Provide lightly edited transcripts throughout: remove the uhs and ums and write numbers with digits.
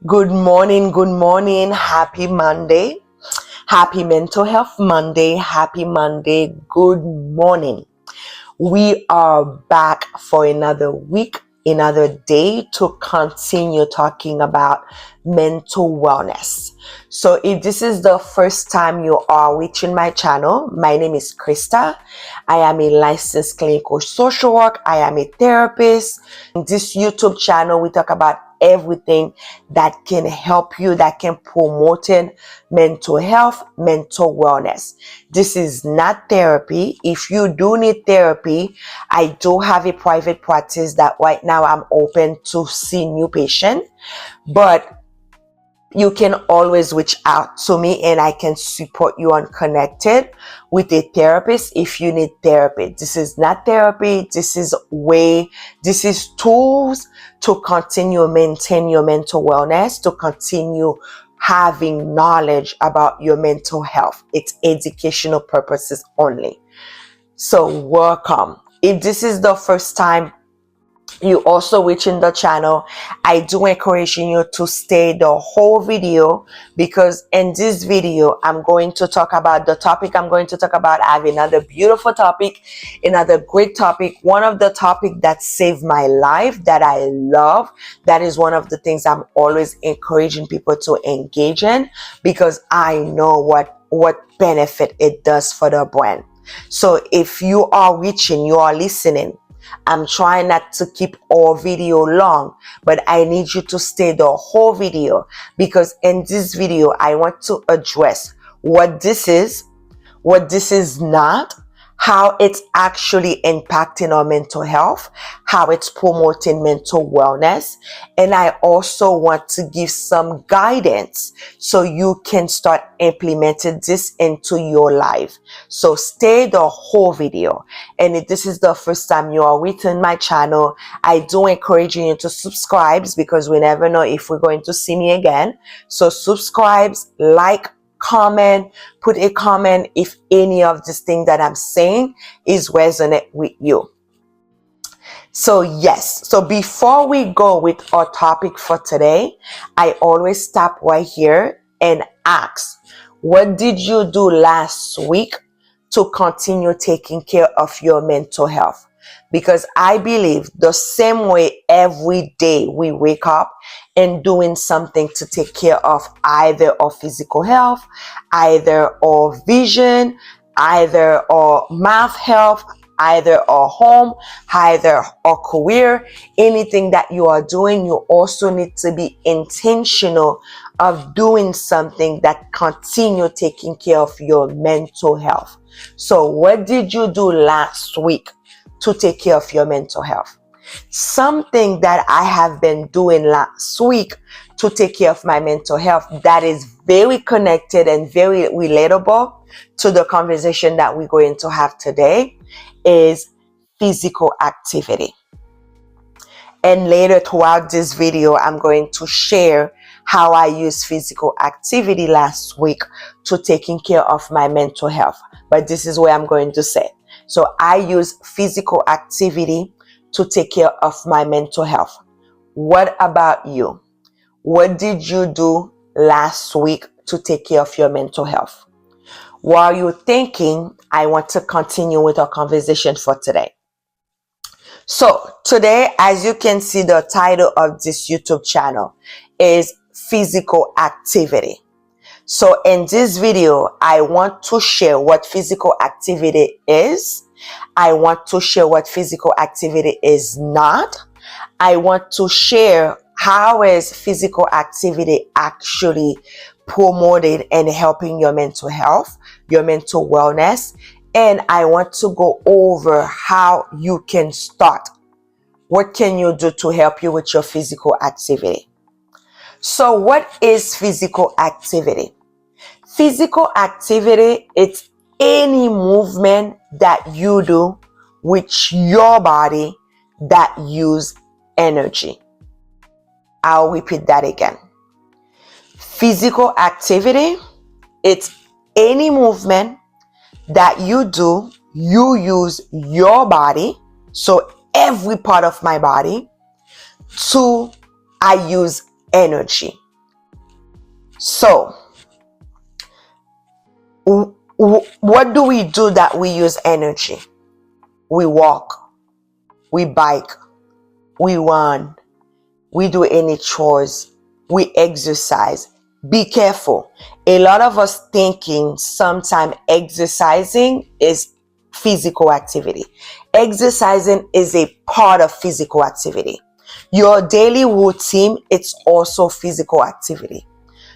Good morning, good morning. Happy Monday. Happy Mental Health Monday. Happy Monday. Good morning. We are back for another week, another day to continue talking about mental wellness. So if this is the first time you are watching my channel, my name is Krista. I am a licensed clinical social work. I am a therapist. In this YouTube channel, we talk about everything that can help you, that can promote mental health, mental wellness. This is not therapy. If you do need therapy, I do have a private practice that right now I'm open to see new patients, but you can always reach out to me and I can support you on connected with a therapist if you need therapy. This is not therapy. This is tools to continue maintain your mental wellness, to continue having knowledge about your mental health. It's educational purposes only. So welcome. If this is the first time you also reaching the channel, I do encourage you to stay the whole video, because in this video I'm going to talk about the topic I'm going to talk about. I have another beautiful topic, another great topic, one of the topic that saved my life, that I love. That is one of the things I'm always encouraging people to engage in, because I know what benefit it does for the brain. So if you are reaching, you are listening, I'm trying not to keep our video long, but I need you to stay the whole video, because in this video, I want to address what this is not, how it's actually impacting our mental health, how it's promoting mental wellness. And I also want to give some guidance so you can start implementing this into your life. So stay the whole video. And if this is the first time you are within my channel, I do encourage you to subscribe, because we never know if we're going to see me again. So subscribe, like, comment, put a comment if any of this thing that I'm saying is resonate with you. So yes, so before we go with our topic for today, I always stop right here and ask, what did you do last week to continue taking care of your mental health? Because I believe the same way every day we wake up and doing something to take care of either our physical health, either our vision, either our math health, either our home, either our career, anything that you are doing, you also need to be intentional of doing something that continue taking care of your mental health. So what did you do last week to take care of your mental health? Something that I have been doing last week to take care of my mental health that is very connected and very relatable to the conversation that we're going to have today is physical activity. And later throughout this video, I'm going to share how I use physical activity last week to taking care of my mental health. But this is where I'm going to say. So I use physical activity to take care of my mental health. What about you? What did you do last week to take care of your mental health? While you're thinking, I want to continue with our conversation for today. So today, as you can see, the title of this YouTube channel is physical activity. So in this video, I want to share what physical activity is. I want to share what physical activity is not. I want to share how is physical activity actually promoted and helping your mental health, your mental wellness. And I want to go over how you can start. What can you do to help you with your physical activity? So what is physical activity? Physical activity, it's any movement that you do with your body that use energy. I'll repeat that again. Physical activity, it's any movement that you do, you use your body, so every part of my body, I use energy. So, what do we do that we use energy? We walk, we bike, we run, we do any chores, we exercise. Be careful. A lot of us thinking sometimes exercising is physical activity. Exercising is a part of physical activity. Your daily routine, it's also physical activity.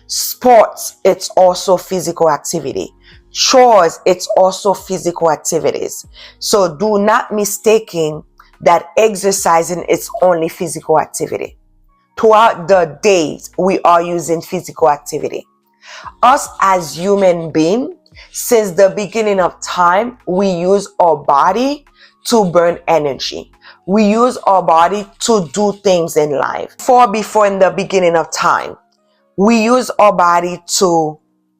Sports, it's also physical activity. Chores, it's also physical activities. So do not mistaking that exercising is only physical activity. Throughout the days, we are using physical activity. Us as human beings, since the beginning of time, we use our body to burn energy. We use our body to do things in life. Before in the beginning of time, we use our body to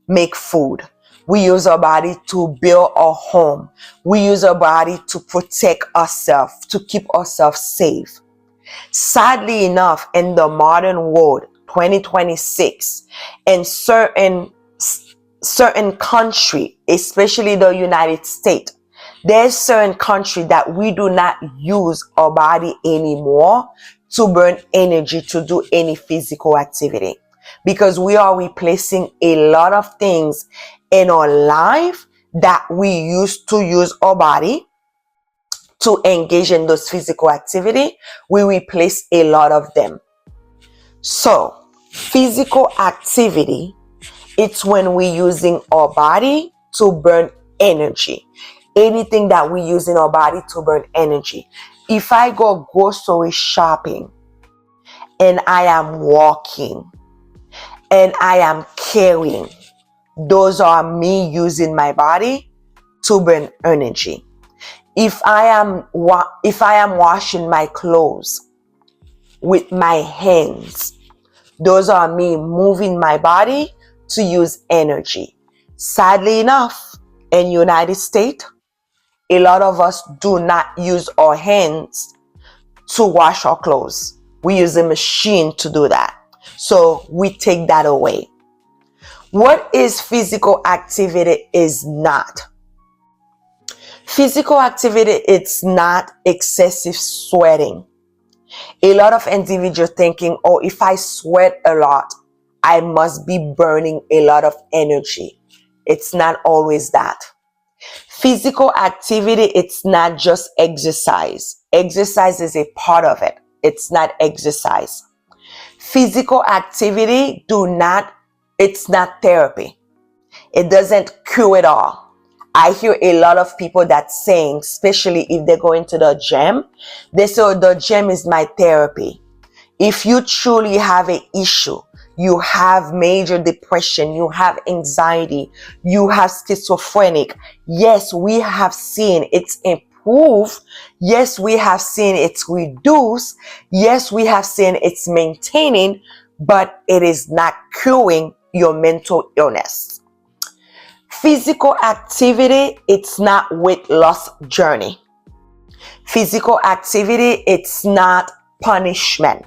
make food. We use our body to build our home. We use our body to protect ourselves, to keep ourselves safe. Sadly enough, in the modern world, 2026, in certain country, especially the United States, there's certain country that we do not use our body anymore to burn energy, to do any physical activity, because we are replacing a lot of things in our life that we used to use our body to engage in those physical activity. We replace a lot of them. So physical activity, it's when we're using our body to burn energy. Anything that we use in our body to burn energy. If I go grocery shopping and I am walking and I am carrying, those are me using my body to burn energy. If I am washing my clothes with my hands, those are me moving my body to use energy. Sadly enough, in United States, a lot of us do not use our hands to wash our clothes. We use a machine to do that. So we take that away. What is physical activity is not. Physical activity, it's not excessive sweating. A lot of individuals thinking, oh, if I sweat a lot, I must be burning a lot of energy. It's not always that. Physical activity, it's not just exercise. Exercise is a part of it. It's not exercise. Physical activity, it's not therapy. It doesn't cure it all. I hear a lot of people that saying, especially if they're going to the gym, they say, oh, the gym is my therapy. If you truly have an issue, you have major depression, you have anxiety, you have schizophrenic, yes, we have seen it's improved. Yes, we have seen it's reduced. Yes, we have seen it's maintaining, but it is not curing your mental illness. Physical activity, it's not weight loss journey. Physical activity, it's not punishment.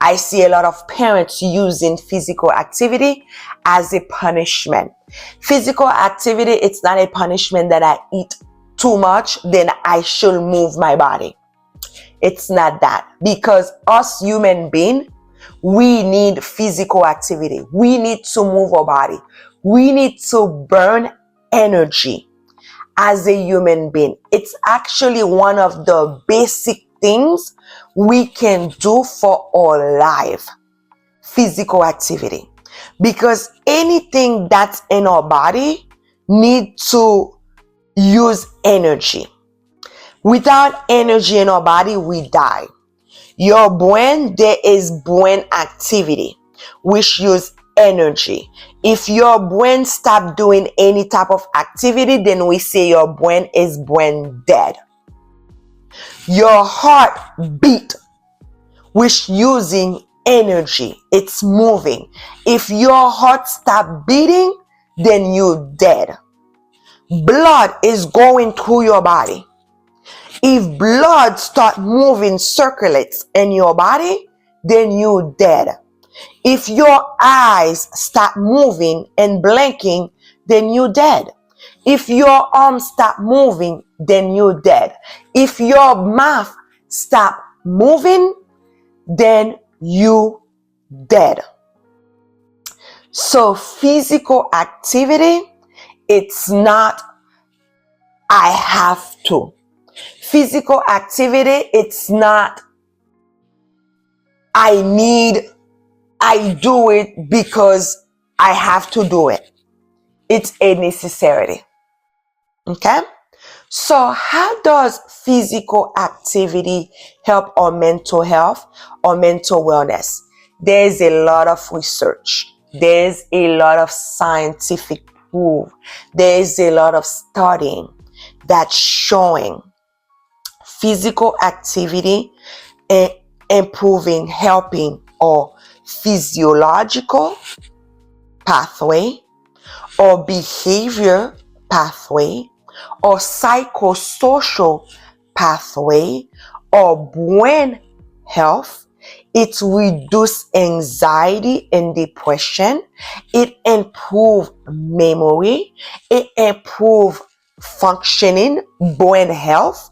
I see a lot of parents using physical activity as a punishment. Physical activity, it's not a punishment that I eat too much, then I should move my body. It's not that. Because us human beings, we need physical activity. We need to move our body. We need to burn energy as a human being. It's actually one of the basic things we can do for our life. Physical activity. Because anything that's in our body needs to use energy. Without energy in our body, we die. Your brain, there is brain activity, which use energy. If your brain stop doing any type of activity, then we say your brain is brain dead. Your heart beat, which using energy, it's moving. If your heart stop beating, then you're dead. Blood is going through your body. If blood start moving, circulates in your body, then you're dead. If your eyes stop moving and blinking, then you're dead. If your arms stop moving, then you're dead. If your mouth stop moving, then you dead. So physical activity, it's not I have to. Physical activity, it's not I do it because I have to do it. It's a necessity. Okay? So how does physical activity help our mental health or mental wellness? There's a lot of research. There's a lot of scientific proof. There's a lot of studying that's showing physical activity and improving, helping our physiological pathway or behavior pathway or psychosocial pathway or brain health. It reduces anxiety and depression. It improves memory. It improves functioning, brain health.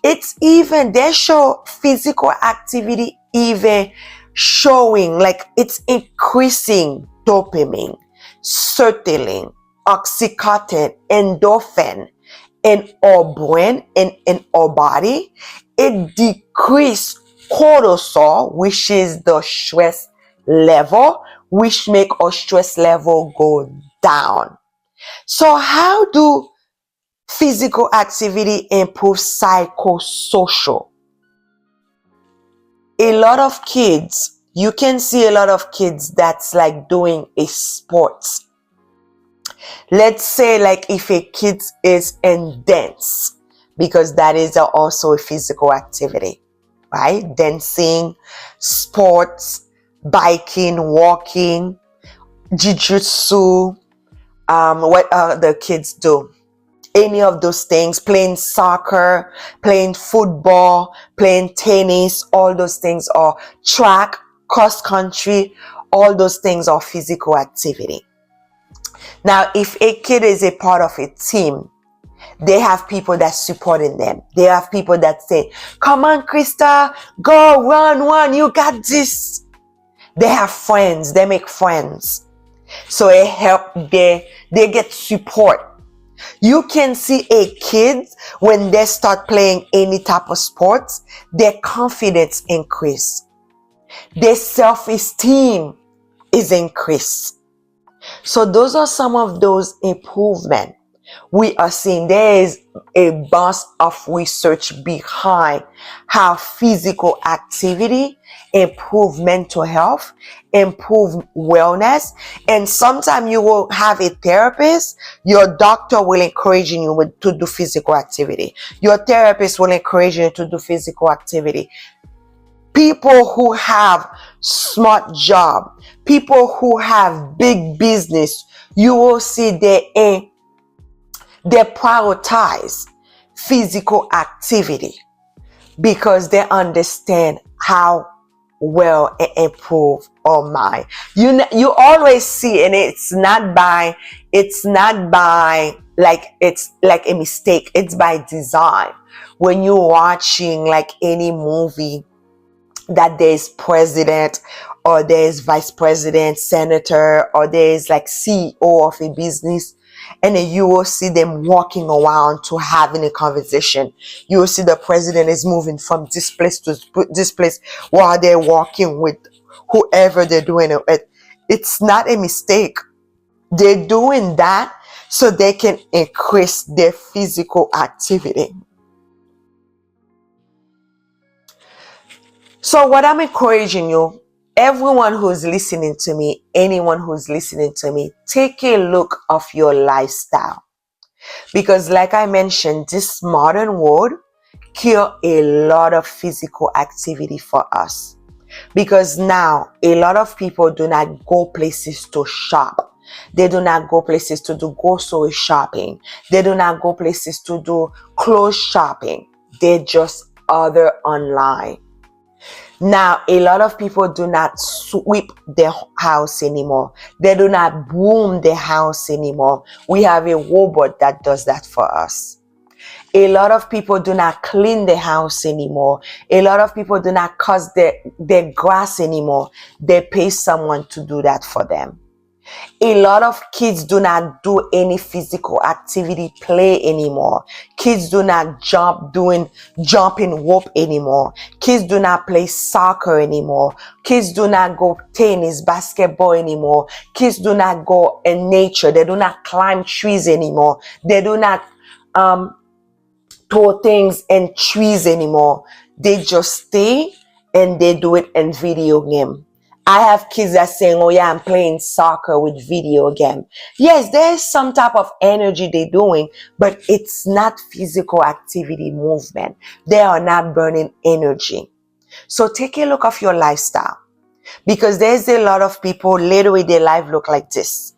It's even, they show physical activity even showing like it's increasing dopamine, serotonin, oxytocin, endorphin in our brain and in our body. It decreases cortisol, which is the stress level, which make our stress level go down. So how do physical activity improve psychosocial? A lot of kids, you can see a lot of kids that's like doing a sport. Let's say like if a kid is in dance, because that is also a physical activity, right? Dancing, sports, biking, walking, jiu-jitsu, what the kids do. Any of those things, playing soccer, playing football, playing tennis, all those things are track, cross country, all those things are physical activity. Now, if a kid is a part of a team, they have people that's supporting them. They have people that say, come on, Krista, go, run, you got this. They have friends, they make friends. So it helps, they get support. You can see a kid when they start playing any type of sports, their confidence increase. Their self-esteem is increased. So those are some of those improvements we are seeing. There is a bunch of research behind how physical activity improve mental health, improve wellness. And sometimes you will have a therapist, your doctor will encourage you to do physical activity. Your therapist will encourage you to do physical activity. People who have smart job, people who have big business, you will see they prioritize physical activity because they understand how well it improve our mind. You always see, and it's not by like it's like a mistake. It's by design. When you're watching like any movie that there's president or there's vice president, senator, or there's like CEO of a business, and then you will see them walking around to having a conversation. You will see the president is moving from this place to this place while they're walking with whoever they're doing it with. It's not a mistake. They're doing that so they can increase their physical activity. So what I'm encouraging you, everyone who's listening to me, anyone who's listening to me, take a look of your lifestyle. Because like I mentioned, this modern world kill a lot of physical activity for us. Because now a lot of people do not go places to shop. They do not go places to do grocery shopping. They do not go places to do clothes shopping. They just order online. Now, a lot of people do not sweep their house anymore. They do not broom their house anymore. We have a robot that does that for us. A lot of people do not clean the house anymore. A lot of people do not cut their grass anymore. They pay someone to do that for them. A lot of kids do not do any physical activity, play anymore. Kids do not jumping rope anymore. Kids do not play soccer anymore. Kids do not go tennis, basketball anymore. Kids do not go in nature. They do not climb trees anymore. They do not throw things in trees anymore. They just stay and they do it in video game. I have kids that saying, oh yeah, I'm playing soccer with video game. Yes, there's some type of energy they're doing, but it's not physical activity movement. They are not burning energy. So take a look of your lifestyle, because there's a lot of people, literally their life look like this.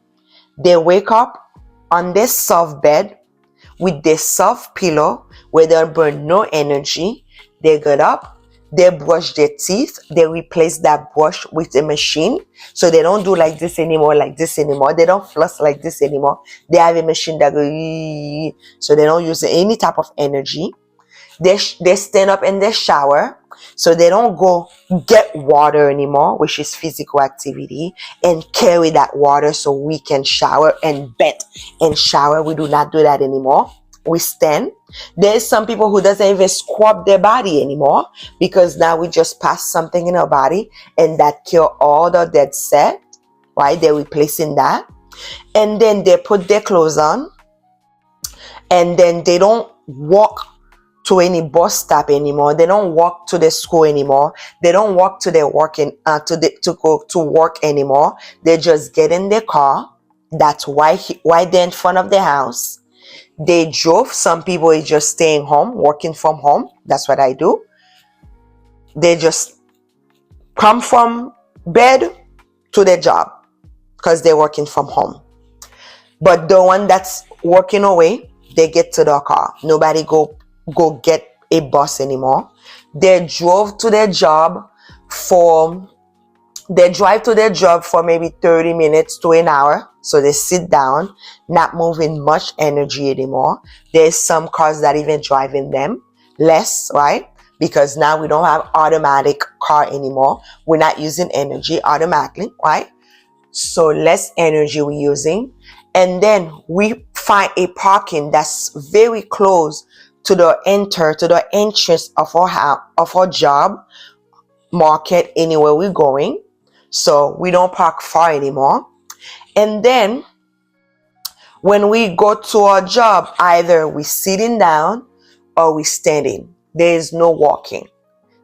They wake up on this soft bed with their soft pillow where they burn no energy. They get up, they brush their teeth, they replace that brush with a machine. So they don't do like this anymore, They don't floss like this anymore. They have a machine that goes, so they don't use any type of energy. They stand up and they shower. So they don't go get water anymore, which is physical activity, and carry that water so we can shower and bath and shower. We do not do that anymore. We stand. There's some people who doesn't even scrub their body anymore, because now we just pass something in our body and that cure all the dead set, right? They're replacing that. And then they put their clothes on, and then they don't walk to any bus stop anymore. They don't walk to the school anymore. They don't walk to their to go to work anymore. They just get in their car. That's why they're in front of the house. They drove. Some people is just staying home, working from home. That's what I do. They just come from bed to their job because they're working from home. But the one that's working away, they get to the car. Nobody go get a bus anymore. They drive to their job for maybe 30 minutes to an hour. So they sit down, not moving much energy anymore. There's some cars that even driving them less, right? Because now we don't have automatic car anymore. We're not using energy automatically, right? So less energy we're using. And then we find a parking that's very close to the entrance of our job, market, anywhere we're going. So we don't park far anymore. And then when we go to our job, either we sitting down or we standing. There is no walking.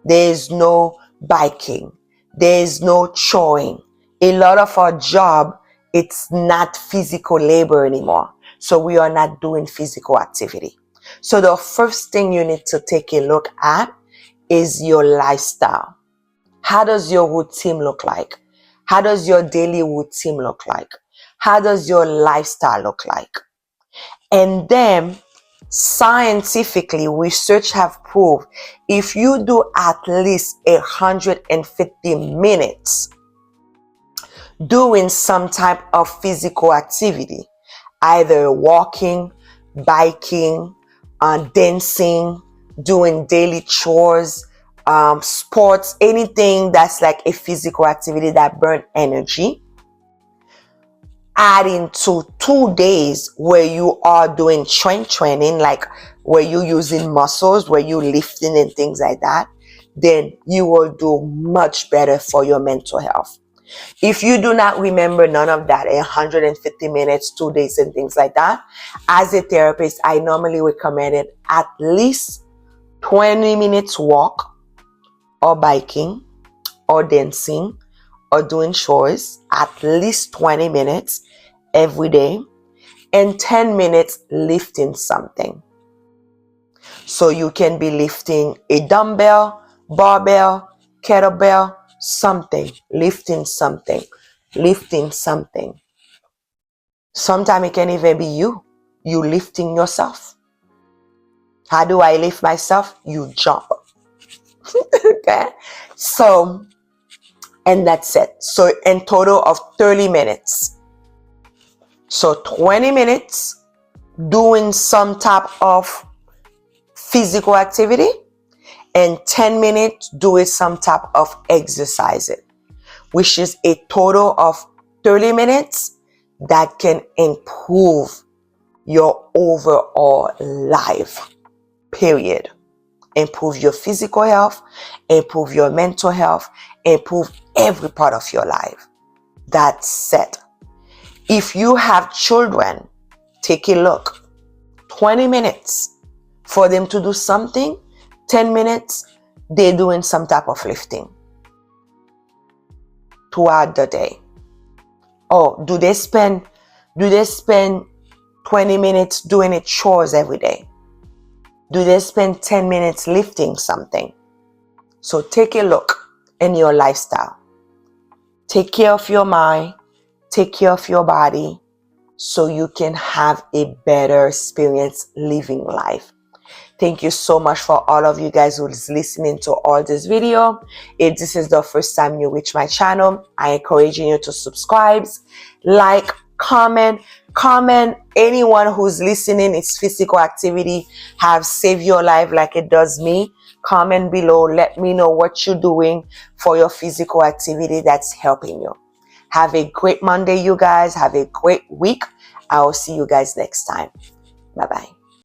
There is no biking. There is no chewing. A lot of our job, it's not physical labor anymore. So we are not doing physical activity. So the first thing you need to take a look at is your lifestyle. How does your routine look like? How does your daily routine look like? How does your lifestyle look like? And then scientifically, research have proved if you do at least 150 minutes doing some type of physical activity, either walking, biking, dancing, doing daily chores, sports, anything that's like a physical activity that burn energy, adding to 2 days where you are doing training, like where you're using muscles, where you're lifting and things like that, then you will do much better for your mental health. If you do not remember none of that, 150 minutes, 2 days and things like that, as a therapist, I normally recommend it at least 20 minutes walk or biking or dancing or doing chores, at least 20 minutes every day, and 10 minutes lifting something. So you can be lifting a dumbbell, barbell, kettlebell, something, lifting something. Sometimes it can even be you lifting yourself. How do I lift myself? You jump. Okay. So, and that's it. So in total of 30 minutes. So 20 minutes doing some type of physical activity and 10 minutes doing some type of exercising, which is a total of 30 minutes that can improve your overall life, period. Improve your physical health, improve your mental health, improve every part of your life. That's it. If you have children, take a look. 20 minutes for them to do something, 10 minutes, they're doing some type of lifting throughout the day. Oh, do they spend 20 minutes doing a chores every day? Do they spend 10 minutes lifting something? So take a look in your lifestyle. Take care of your mind, take care of your body, so you can have a better experience living life. Thank you so much for all of you guys who's listening to all this video. If this is the first time you reach my channel, I encourage you to subscribe, like, comment. Anyone who's listening, it's physical activity have saved your life like it does me. Comment below. Let me know what you're doing for your physical activity that's helping you. Have a great Monday, you guys. Have a great week. I will see you guys next time. Bye-bye.